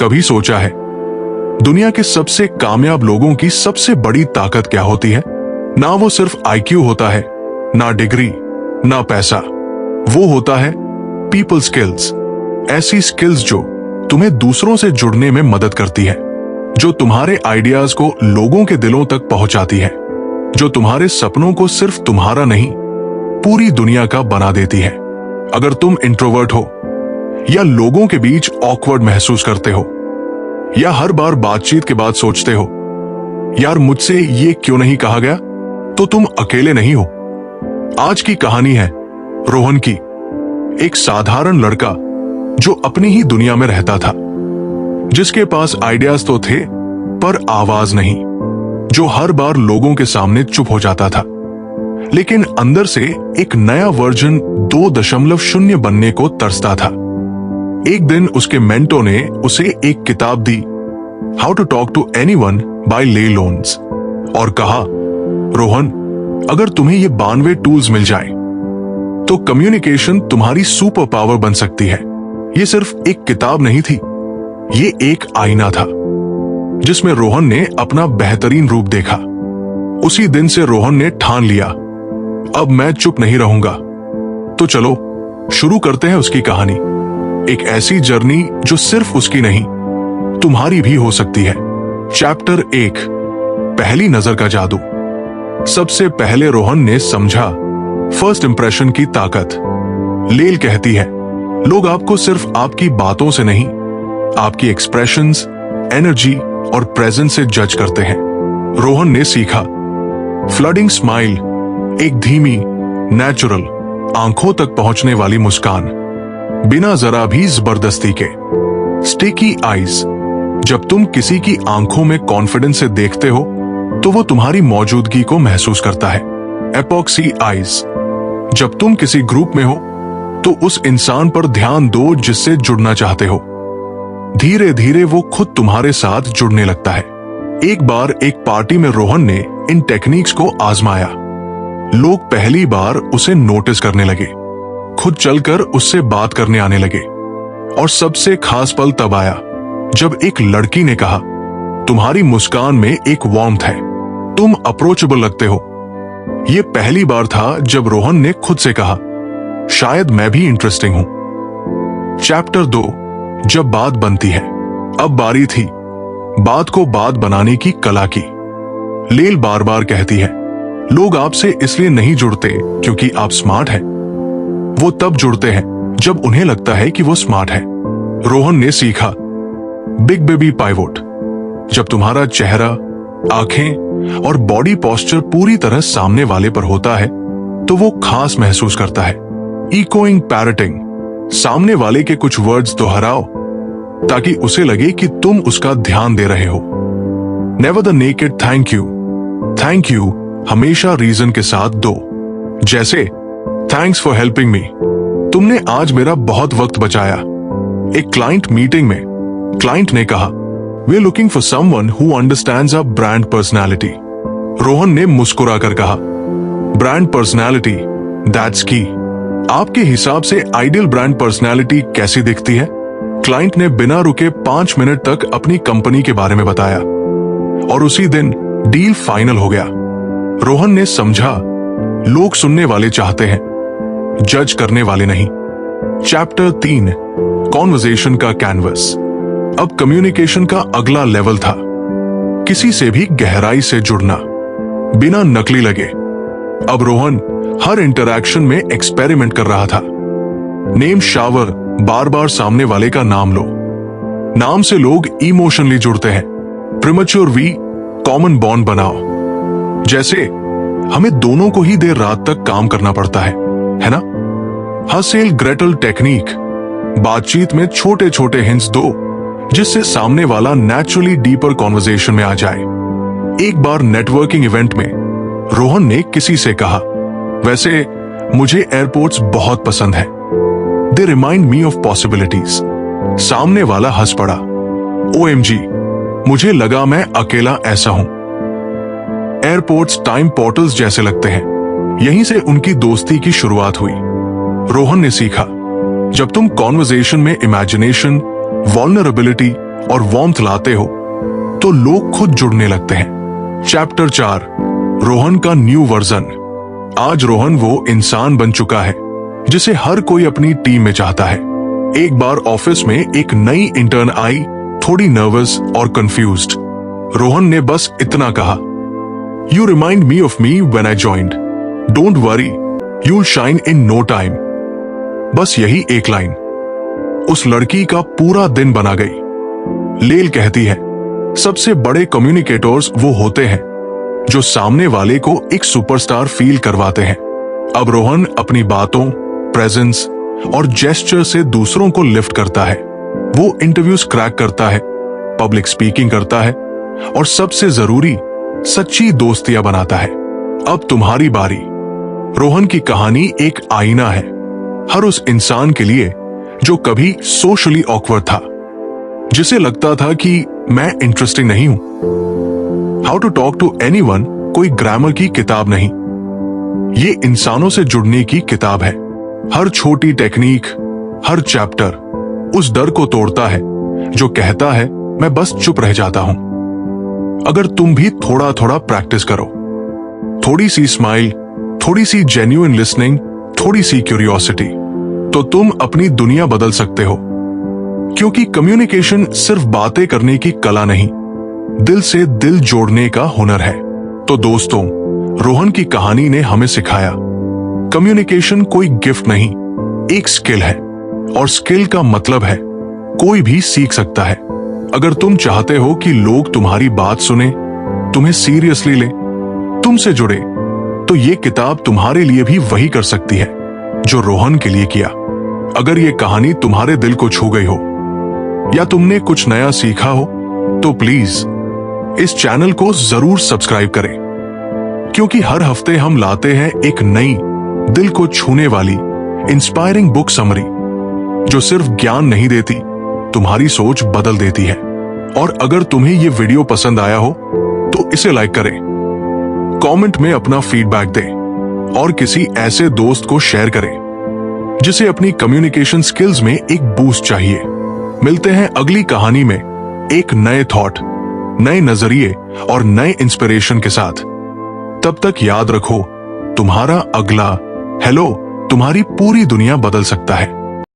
कभी सोचा है दुनिया के सबसे कामयाब लोगों की सबसे बड़ी ताकत क्या होती है? ना वो सिर्फ आईक्यू होता है, ना डिग्री, ना पैसा। वो होता है पीपल स्किल्स। ऐसी स्किल्स जो तुम्हें दूसरों से जुड़ने में मदद करती है, जो तुम्हारे आइडियाज को लोगों के दिलों तक पहुंचाती है, जो तुम्हारे सपनों को सिर्फ तुम्हारा नहीं पूरी दुनिया का बना देती है। अगर तुम इंट्रोवर्ट हो या लोगों के बीच ऑकवर्ड महसूस करते हो या हर बार बातचीत के बाद सोचते हो यार मुझसे ये क्यों नहीं कहा गया, तो तुम अकेले नहीं हो। आज की कहानी है रोहन की, एक साधारण लड़का जो अपनी ही दुनिया में रहता था, जिसके पास आइडियाज तो थे पर आवाज नहीं, जो हर बार लोगों के सामने चुप हो जाता था, लेकिन अंदर से एक नया वर्जन 2.0 बनने को तरसता था। एक दिन उसके मेंटो ने उसे एक किताब दी, how to talk to anyone by Leil Lowndes, और कहा रोहन, अगर तुम्हें ये 92 टूल्स मिल जाएं, तो कम्युनिकेशन तुम्हारी सुपर पावर बन सकती है। ये सिर्फ एक किताब नहीं थी, ये एक आईना था जिसमें रोहन ने अपना बेहतरीन रूप देखा। उसी दिन से रोहन ने ठान लिया, अब मैं चुप नहीं रहूंगा। तो चलो शुरू करते हैं उसकी कहानी, एक ऐसी जर्नी जो सिर्फ उसकी नहीं तुम्हारी भी हो सकती है। चैप्टर 1, पहली नजर का जादू। सबसे पहले रोहन ने समझा फर्स्ट इंप्रेशन की ताकत। लेल कहती है, लोग आपको सिर्फ आपकी बातों से नहीं, आपकी एक्सप्रेशंस, एनर्जी और प्रेजेंस से जज करते हैं। रोहन ने सीखा फ्लडिंग स्माइल, एक धीमी, नेचुरल, आंखों तक पहुंचने वाली मुस्कान, बिना जरा भी जबरदस्ती के। स्टिकी आईज, जब तुम किसी की आंखों में कॉन्फिडेंस से देखते हो तो वो तुम्हारी मौजूदगी को महसूस करता है। एपॉक्सी आईज, जब तुम किसी ग्रुप में हो तो उस इंसान पर ध्यान दो जिससे जुड़ना चाहते हो। धीरे धीरे वो खुद तुम्हारे साथ जुड़ने लगता है। एक बार एक पार्टी में रोहन ने इन टेक्निक्स को आजमाया। लोग पहली बार उसे नोटिस करने लगे, खुद चलकर उससे बात करने आने लगे, और सबसे खास पल तब आया जब एक लड़की ने कहा, तुम्हारी मुस्कान में एक वार्मथ है, तुम अप्रोचेबल लगते हो। यह पहली बार था जब रोहन ने खुद से कहा, शायद मैं भी इंटरेस्टिंग हूं। चैप्टर 2, जब बात बनती है। अब बारी थी बात को बात बनाने की कला की। लेल बार बार कहती है, लोग आपसे इसलिए नहीं जुड़ते क्योंकि आप स्मार्ट हैं, वो तब जुड़ते हैं जब उन्हें लगता है कि वो स्मार्ट है। रोहन ने सीखा बिग बेबी पाइवोट, जब तुम्हारा चेहरा, आंखें और बॉडी पोस्चर पूरी तरह सामने वाले पर होता है तो वो खास महसूस करता है। इकोइंग पैरटिंग, सामने वाले के कुछ वर्ड्स दोहराओ ताकि उसे लगे कि तुम उसका ध्यान दे रहे हो। Never the naked thank you, thank you हमेशा रीजन के साथ दो, जैसे थैंक्स फॉर हेल्पिंग मी, तुमने आज मेरा बहुत वक्त बचाया। एक क्लाइंट मीटिंग में क्लाइंट ने कहा, we are looking for someone who understands our brand personality. Rohan ने मुस्कुराकर कहा, ब्रांड पर्सनालिटी, दैट्स की। आपके हिसाब से आइडियल ब्रांड पर्सनालिटी कैसी दिखती है? क्लाइंट ने बिना रुके 5 मिनट तक अपनी कंपनी के बारे में बताया, और उसी दिन डील फाइनल हो गया। रोहन ने समझा, लोग सुनने वाले चाहते हैं, जज करने वाले नहीं। चैप्टर 3, कॉन्वर्सेशन का कैनवस। अब कम्युनिकेशन का अगला लेवल था किसी से भी गहराई से जुड़ना, बिना नकली लगे। अब रोहन हर इंटरैक्शन में एक्सपेरिमेंट कर रहा था। नेम शावर, बार बार सामने वाले का नाम लो। नाम से लोग इमोशनली जुड़ते हैं। प्रीमैच्योर वी, कॉमन बॉन्ड बनाओ, जैसे हमें दोनों को ही देर रात तक काम करना पड़ता है ना? हसेल ग्रेटल टेक्निक, बातचीत में छोटे छोटे हिंट्स दो जिससे सामने वाला नेचुरली डीपर कॉन्वर्सेशन में आ जाए। एक बार नेटवर्किंग इवेंट में रोहन ने किसी से कहा, वैसे मुझे एयरपोर्ट्स बहुत पसंद है, दे रिमाइंड मी ऑफ पॉसिबिलिटीज। सामने वाला हंस पड़ा, OMG, मुझे लगा मैं अकेला ऐसा हूं। एयरपोर्ट्स टाइम पोर्टल्स जैसे लगते हैं। यहीं से उनकी दोस्ती की शुरुआत हुई। रोहन ने सीखा, जब तुम कॉन्वर्सेशन में इमेजिनेशन, वल्नरेबिलिटी और वार्मथ लाते हो तो लोग खुद जुड़ने लगते हैं। चैप्टर 4, रोहन का न्यू वर्जन। आज रोहन वो इंसान बन चुका है जिसे हर कोई अपनी टीम में चाहता है। एक बार ऑफिस में एक नई इंटर्न आई, थोड़ी नर्वस और कंफ्यूज्ड। रोहन ने बस इतना कहा, "You remind me of me when I joined. Don't worry, you'll shine in no time." बस यही एक लाइन उस लड़की का पूरा दिन बना गई। लेल कहती है, सबसे बड़े कम्युनिकेटर्स वो होते हैं जो सामने वाले को एक सुपरस्टार फील करवाते हैं। अब रोहन अपनी बातों, प्रेजेंस और जेस्चर से दूसरों को लिफ्ट करता है। वो इंटरव्यूज क्रैक करता है, पब्लिक स्पीकिंग करता है और सबसे जरूरी सच्ची दोस्तियां बनाता है। अब तुम्हारी बारी। रोहन की कहानी एक आईना है हर उस इंसान के लिए जो कभी सोशली ऑकवर्ड था, जिसे लगता था कि मैं इंटरेस्टिंग नहीं हूं। How to talk to anyone कोई ग्रामर की किताब नहीं, ये इंसानों से जुड़ने की किताब है। हर छोटी टेक्निक, हर चैप्टर उस डर को तोड़ता है जो कहता है मैं बस चुप रह जाता हूं। अगर तुम भी थोड़ा थोड़ा प्रैक्टिस करो, थोड़ी सी स्माइल, थोड़ी सी जेन्युइन लिसनिंग, थोड़ी सी क्यूरियोसिटी, तो तुम अपनी दुनिया बदल सकते हो। क्योंकि कम्युनिकेशन सिर्फ बातें करने की कला नहीं, दिल से दिल जोड़ने का हुनर है। तो दोस्तों, रोहन की कहानी ने हमें सिखाया, कम्युनिकेशन कोई गिफ्ट नहीं, एक स्किल है। और स्किल का मतलब है कोई भी सीख सकता है। अगर तुम चाहते हो कि लोग तुम्हारी बात सुने, तुम्हें सीरियसली लें, तुमसे जुड़े, तो ये किताब तुम्हारे लिए भी वही कर सकती है जो रोहन के लिए किया। अगर ये कहानी तुम्हारे दिल को छू गई हो या तुमने कुछ नया सीखा हो, तो प्लीज इस चैनल को जरूर सब्सक्राइब करें, क्योंकि हर हफ्ते हम लाते हैं एक नई दिल को छूने वाली इंस्पायरिंग बुक समरी जो सिर्फ ज्ञान नहीं देती, तुम्हारी सोच बदल देती है। और अगर तुम्हें ये वीडियो पसंद आया हो तो इसे लाइक करें, कमेंट में अपना फीडबैक दें और किसी ऐसे दोस्त को शेयर करें जिसे अपनी कम्युनिकेशन स्किल्स में एक बूस्ट चाहिए। मिलते हैं अगली कहानी में एक नए थॉट, नए नजरिए और नए इंस्पिरेशन के साथ। तब तक याद रखो, तुम्हारा अगला हेलो तुम्हारी पूरी दुनिया बदल सकता है।